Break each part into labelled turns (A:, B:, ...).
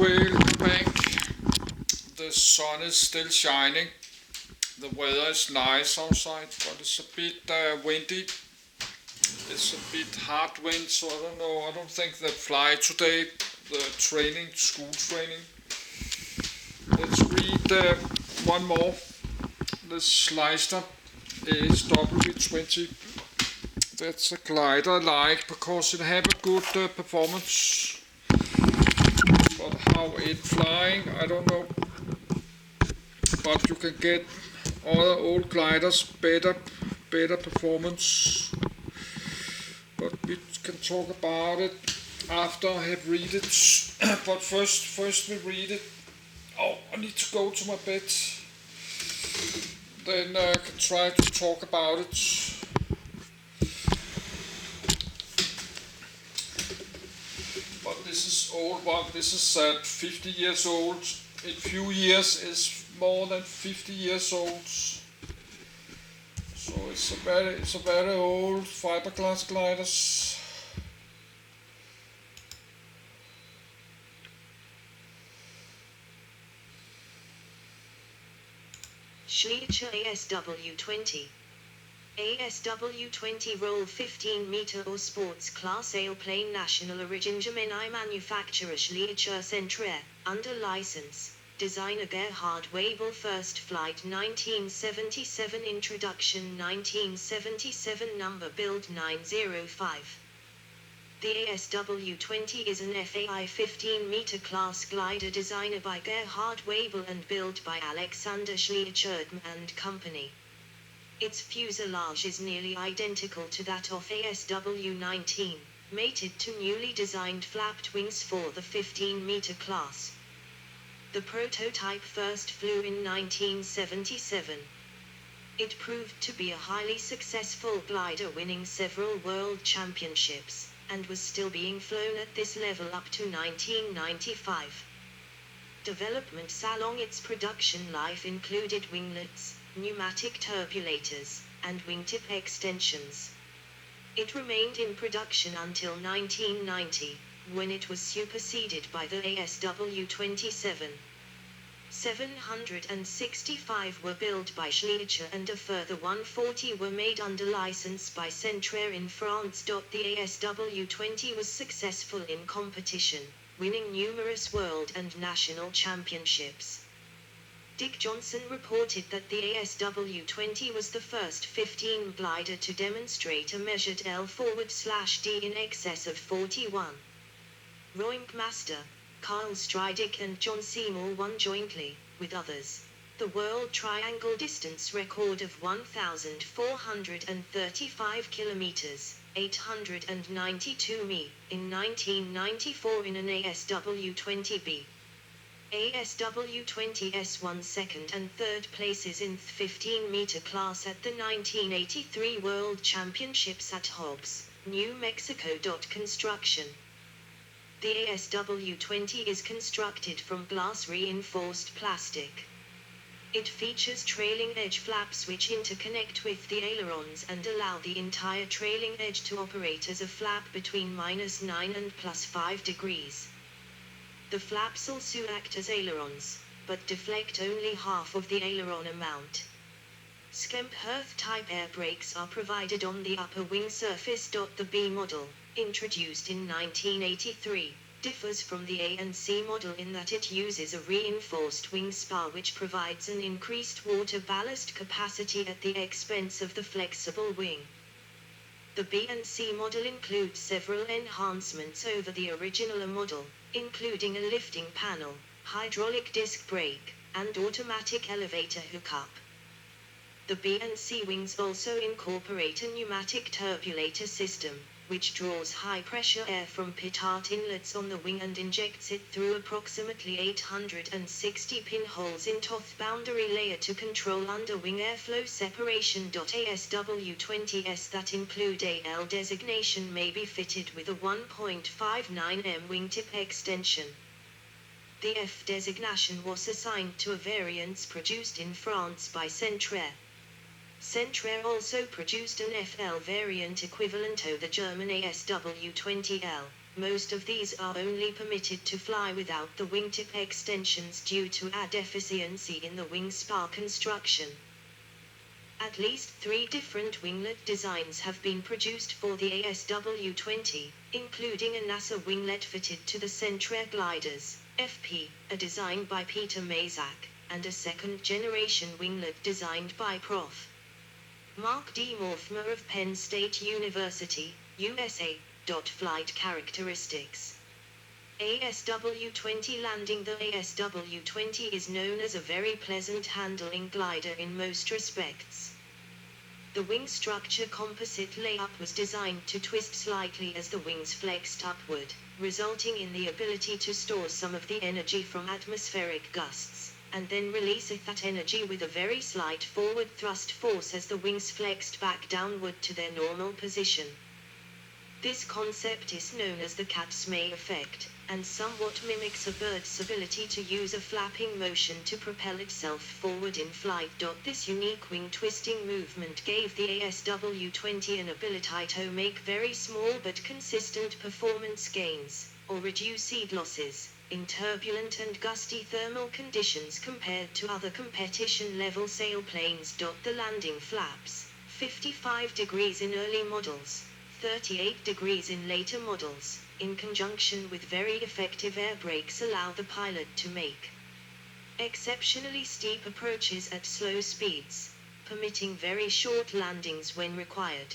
A: welcome back. The sun is still shining. The weather is nice outside, but it's a bit windy. It's a bit hard wind, so I don't know. I don't think they fly today. The school training. Let's read one more. The Schleicher ASW 20. That's a glider I like because it have a good performance. But how it flying, I don't know. But you can get other old gliders better performance. But we can talk about it after I have read it. But first we read it. Oh, I need to go to my bed. Then I can try to talk about it. But this is old one. This is 50 years old. In few years is more than 50 years old. So it's a very old fiberglass gliders.
B: Schleicher ASW 20. ASW 20 roll 15 meter or sports class sailplane national origin Gemini manufacturer Schleicher Centrair, under license, designer Gerhard Wabel first flight 1977 introduction 1977 number build 905. The ASW 20 is an FAI 15 meter class glider designed by Gerhard Wabel and built by Alexander Schleicher and Company. Its fuselage is nearly identical to that of ASW 19, mated to newly designed flapped wings for the 15 meter class. The prototype first flew in 1977. It proved to be a highly successful glider, winning several world championships, and was still being flown at this level up to 1995. Developments along its production life included winglets, pneumatic turbulators, and wingtip extensions. It remained in production until 1990, when it was superseded by the ASW 27. 765 were built by Schleicher and a further 140 were made under license by Centrair in France. The ASW 20 was successful in competition, winning numerous world and national championships. Dick Johnson reported that the ASW 20 was the first 15 glider to demonstrate a measured L/D in excess of 41. Roink Master, Carl Strydick and John Seymour won jointly, with others, the world triangle distance record of 1,435 kilometers, 892 mi, in 1994 in an ASW 20B. ASW 20S won second and third places in the 15 meter class at the 1983 World Championships at Hobbs, New Mexico. Construction. The ASW 20 is constructed from glass reinforced plastic. It features trailing edge flaps which interconnect with the ailerons and allow the entire trailing edge to operate as a flap between -9 and +5 degrees. The flaps also act as ailerons, but deflect only half of the aileron amount. Skemp-Herth type air brakes are provided on the upper wing surface. The B model, introduced in 1983, differs from the A and C model in that it uses a reinforced wing spar which provides an increased water ballast capacity at the expense of the flexible wing. The B and C model include several enhancements over the original A model, including a lifting panel, hydraulic disc brake, and automatic elevator hookup. The B and C wings also incorporate a pneumatic turbulator system, which draws high-pressure air from petard inlets on the wing and injects it through approximately 860 pinholes in toth boundary layer to control under-wing airflow separation. ASW 20s that include AL designation may be fitted with a 1.59 m wingtip extension. The F designation was assigned to a variants produced in France by Centrair. Centrair also produced an FL variant equivalent to the German ASW 20L, Most of these are only permitted to fly without the wingtip extensions due to a deficiency in the wing spar construction. At least 3 different winglet designs have been produced for the ASW-20, including a NASA winglet fitted to the Centrair gliders, FP, a design by Peter Mazak, and a second-generation winglet designed by Prof. Mark D. Morfmer of Penn State University, USA. Flight characteristics. ASW-20 landing. The ASW-20 is known as a very pleasant handling glider in most respects. The wing structure composite layup was designed to twist slightly as the wings flexed upward, resulting in the ability to store some of the energy from atmospheric gusts, and then release that energy with a very slight forward thrust force as the wings flexed back downward to their normal position. This concept is known as the cat's may effect, and somewhat mimics a bird's ability to use a flapping motion to propel itself forward in flight. This unique wing twisting movement gave the ASW-20 an ability to make very small but consistent performance gains, or reduce seed losses, in turbulent and gusty thermal conditions compared to other competition-level sailplanes. The landing flaps, 55 degrees in early models, 38 degrees in later models, in conjunction with very effective air brakes, allow the pilot to make exceptionally steep approaches at slow speeds, permitting very short landings when required.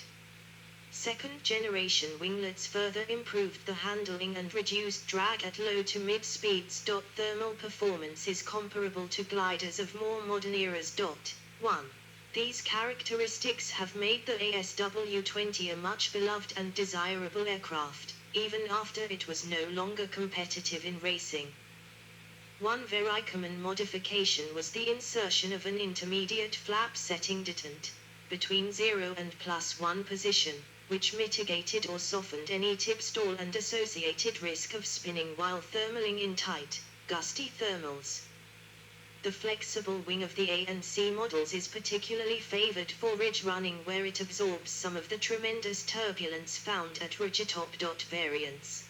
B: Second-generation winglets further improved the handling and reduced drag at low to mid speeds. Thermal performance is comparable to gliders of more modern eras. 1. These characteristics have made the ASW-20 a much beloved and desirable aircraft, even after it was no longer competitive in racing. One very common modification was the insertion of an intermediate flap setting detent, between 0 and +1 position, which mitigated or softened any tip stall and associated risk of spinning while thermaling in tight, gusty thermals. The flexible wing of the A and C models is particularly favored for ridge running, where it absorbs some of the tremendous turbulence found at ridgetop. Variants.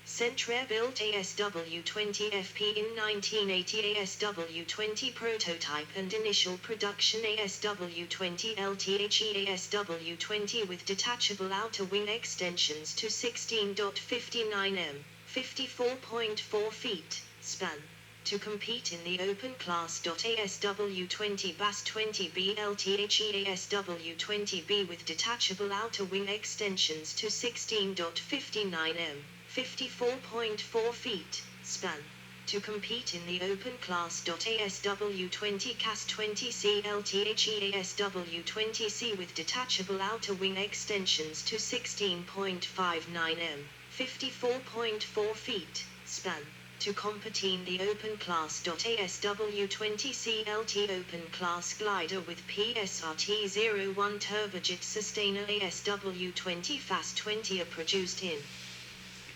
B: Centrair built ASW-20 FP in 1980. ASW-20 prototype and initial production ASW-20 LTHE ASW-20 with detachable outer wing extensions to 16.59 m, 54.4 feet, span. To compete in the open class. ASW-20 BAS 20B LTHE ASW-20B with detachable outer wing extensions to 16.59 m, 54.4 feet, span. To compete in the open class. ASW-20 CAS 20C LTHE ASW-20C with detachable outer wing extensions to 16.59 m, 54.4 feet, span. To compete in the open class. ASW-20 CLT open class glider with PSRT-01 turbojet sustainer ASW-20 FAS 20 are produced in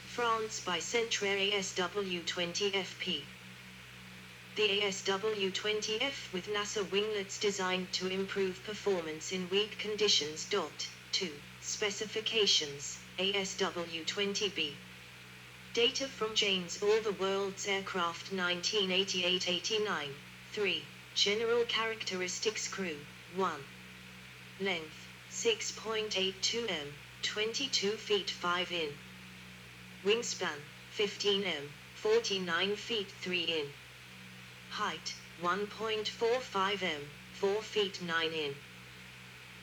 B: France by Centrair ASW-20 FP. The ASW-20F with NASA winglets designed to improve performance in weak conditions. 2. Specifications, ASW-20B. Data from Jane's All the World's Aircraft 1988-89. 3. General characteristics. Crew. 1. Length, 6.82 m, 22 feet 5 in. Wingspan, 15 m, 49 feet 3 in. Height, 1.45 m, 4 feet 9 in.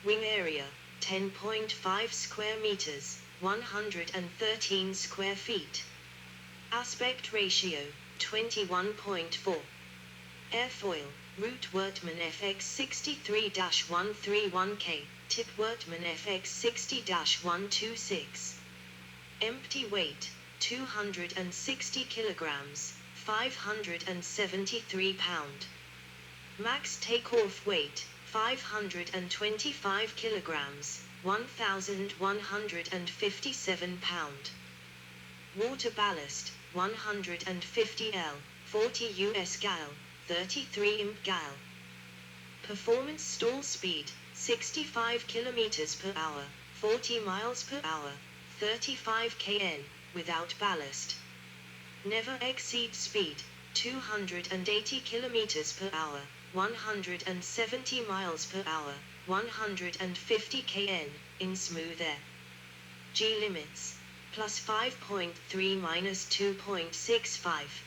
B: Wing area, 10.5 square meters, 113 square feet. Aspect ratio, 21.4. Airfoil, Root Wortmann FX 63-131K, Tip Wortmann FX 60-126. Empty weight, 260 kilograms, 573 pound. Max takeoff weight, 525 kilograms, 1,157 pound. Water ballast, 150 L, 40 US gal, 33 imp gal. Performance stall speed, 65 km per hour, 40 miles per hour, 35 kn, without ballast. Never exceed speed, 280 km per hour, 170 miles per hour, 150 kn, in smooth air. G limits, plus 5.3 minus 2.65.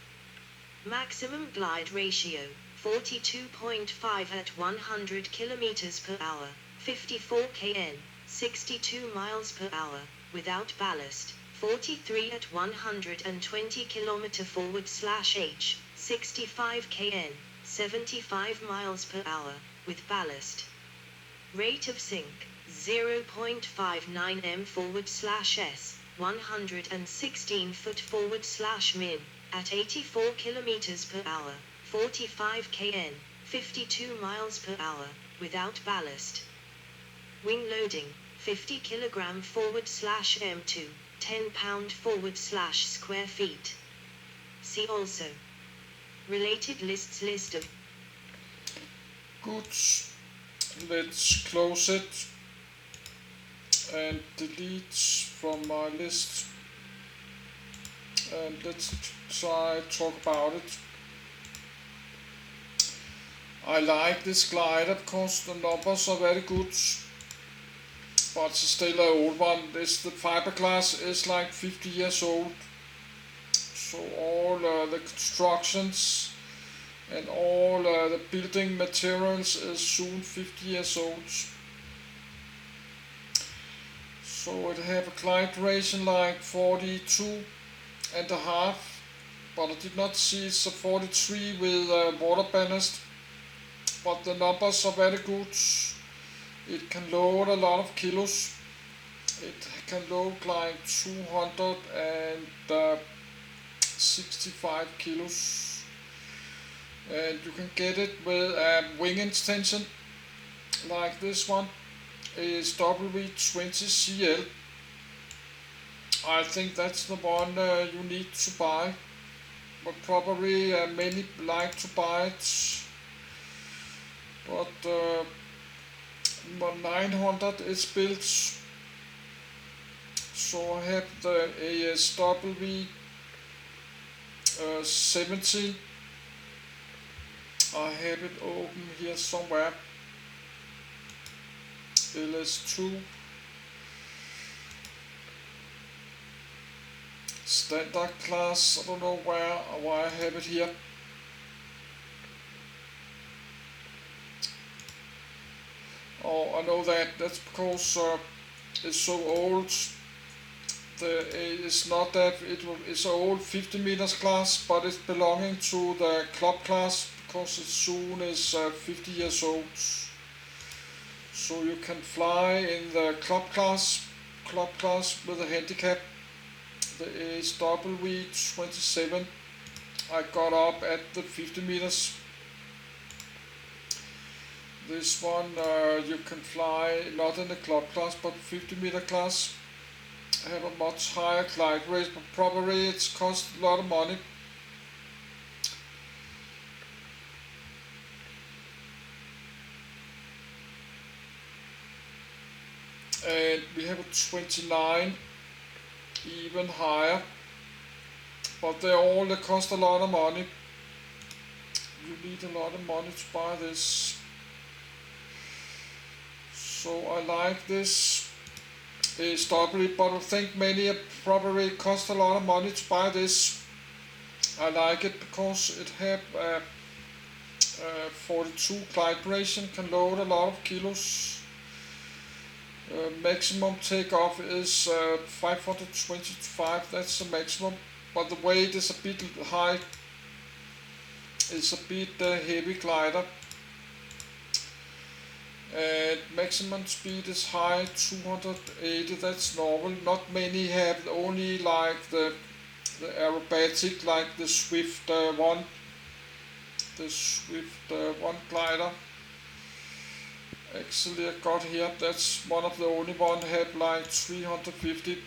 B: Maximum glide ratio, 42.5 at 100 km per hour, 54 kn, 62 miles per hour, without ballast, 43 at 120 km /h, 65 kn, 75 miles per hour, with ballast. Rate of sink, 0.59 m /s, 116 foot /min, at 84 km per hour, 45 kn, 52 miles per hour, without ballast. Wing loading, 50 kg /m2, 10 pound /square feet. See also. Related lists list of.
A: Good. Let's close it and delete from my list. And let's try talk about it. I like this glider because the numbers are very good, but it's still an old one. The fiberglass is like 50 years old, so all the constructions and all the building materials is soon 50 years old. So it have a glide ration like 42.5, but I did not see it's a 43 with water ballast. But the numbers are very good. It can load a lot of kilos. It can load like 265 kilos. And you can get it with a wing extension like this one. Is W20CL. I think that's the one you need to buy. But probably many like to buy it. But 900 is built, so I have the ASW 17. I have it open here somewhere. LS2 standard class. I don't know why I have it here. Oh, I know that's because it's so old. It's not that it's an old 50 meters class, but it's belonging to the club class because it soon is 50 years old. So you can fly in the club class with a handicap. The ASW27. I got up at the 50 meters. This one you can fly not in the club class but 50 meter class. Have a much higher glide rate, but probably it's cost a lot of money. And we have a 29, even higher, but they cost a lot of money. You need a lot of money to buy this. So I like this ASW, but I think many probably cost a lot of money to buy this. I like it because it have 42 glide ration, can load a lot of kilos. Maximum takeoff is 525, that's the maximum, but the weight is a bit high. It's a bit heavy glider. And maximum speed is high, 280, that's normal. Not many have, only like the aerobatic, like the Swift one. The Swift one glider. Actually I got here, that's one of the only one have like 350.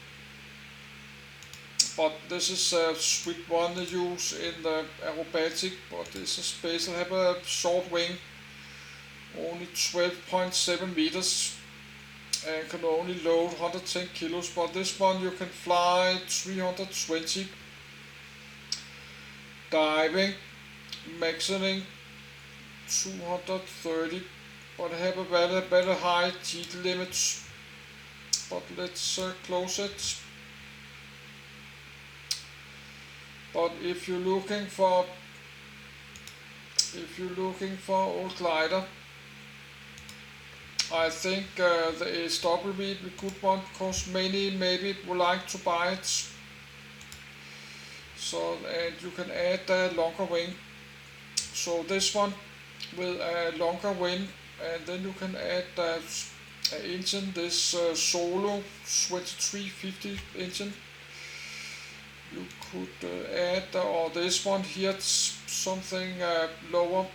A: But this is a Swift one they use in the aerobatic, but this is special, have a short wing. Only 12.7 meters. and can only load 110 kilos, but this one you can fly 320, diving, maximum 230, but have a very high G limits. But let's close it. But if you're looking for old glider, I think the ASW is a good one, because many maybe would like to buy it. So, and you can add a longer wing. So this one with a longer wing, and then you can add an engine, this Solo 2350 engine. You could add, or this one here, it's something lower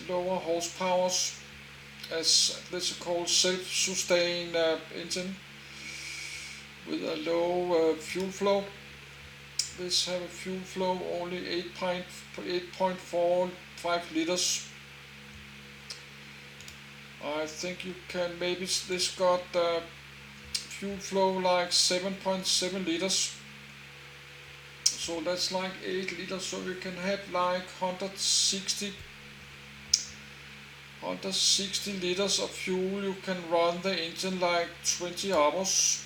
A: horsepower, as this is called self-sustained engine with a low fuel flow. This have a fuel flow only 8.45 liters. I think you can, maybe this got fuel flow like 7.7 liters. So that's like 8 liters, so you can have like 160 liters of fuel. You can run the engine like 20 hours.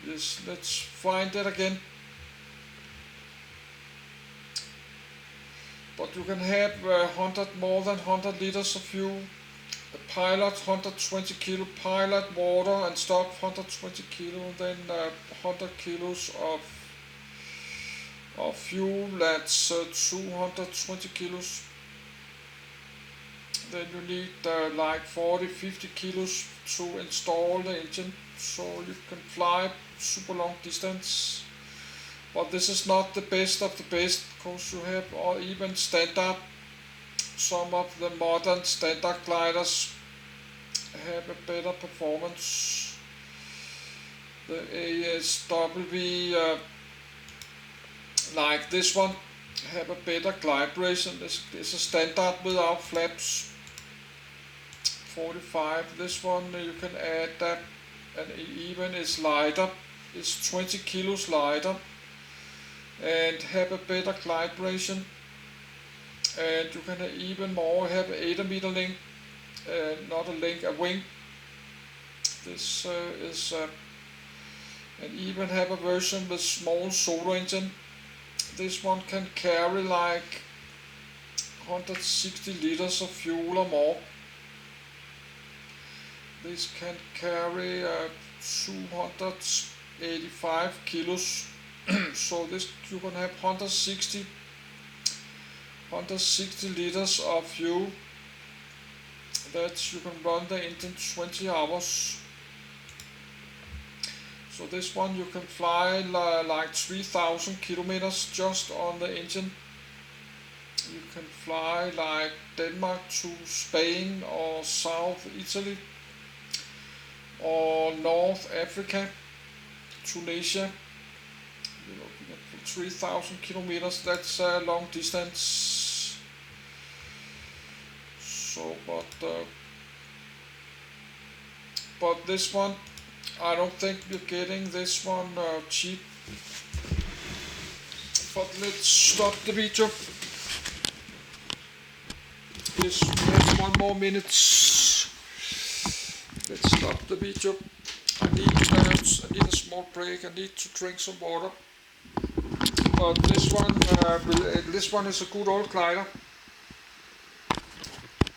A: Yes, let's find that again. But you can have more than 100 liters of fuel. The pilot 120 kilo, pilot water and stop 120 kilo, then 100 kilos of fuel, that's 220 kilos. Then you need like 40-50 kilos to install the engine, so you can fly super long distance. But this is not the best of the best, because you have even standard. Some of the modern standard gliders have a better performance. The ASW, like this one, have a better glide ration. This is a standard without flaps. 45. This one you can add that, and even is lighter. It's 20 kilos lighter, and have a better glide ration. And you can even more have 8 meter length, not a length, a wing. This is and even have a version with small solar engine. This one can carry like 160 liters of fuel or more. This can carry 285 kilos. So this you can have 160 liters of fuel. That you can run the engine 20 hours. So this one you can fly like 3,000 kilometers just on the engine. You can fly like Denmark to Spain or South Italy or North Africa, Tunisia. 3,000 kilometers, that's a long distance. So, but this one, I don't think you're getting this one cheap. But let's stop the video. Yes, we have 1 more minute. Let's stop the video. I need a small break. I need to drink some water. But this one is a good old glider.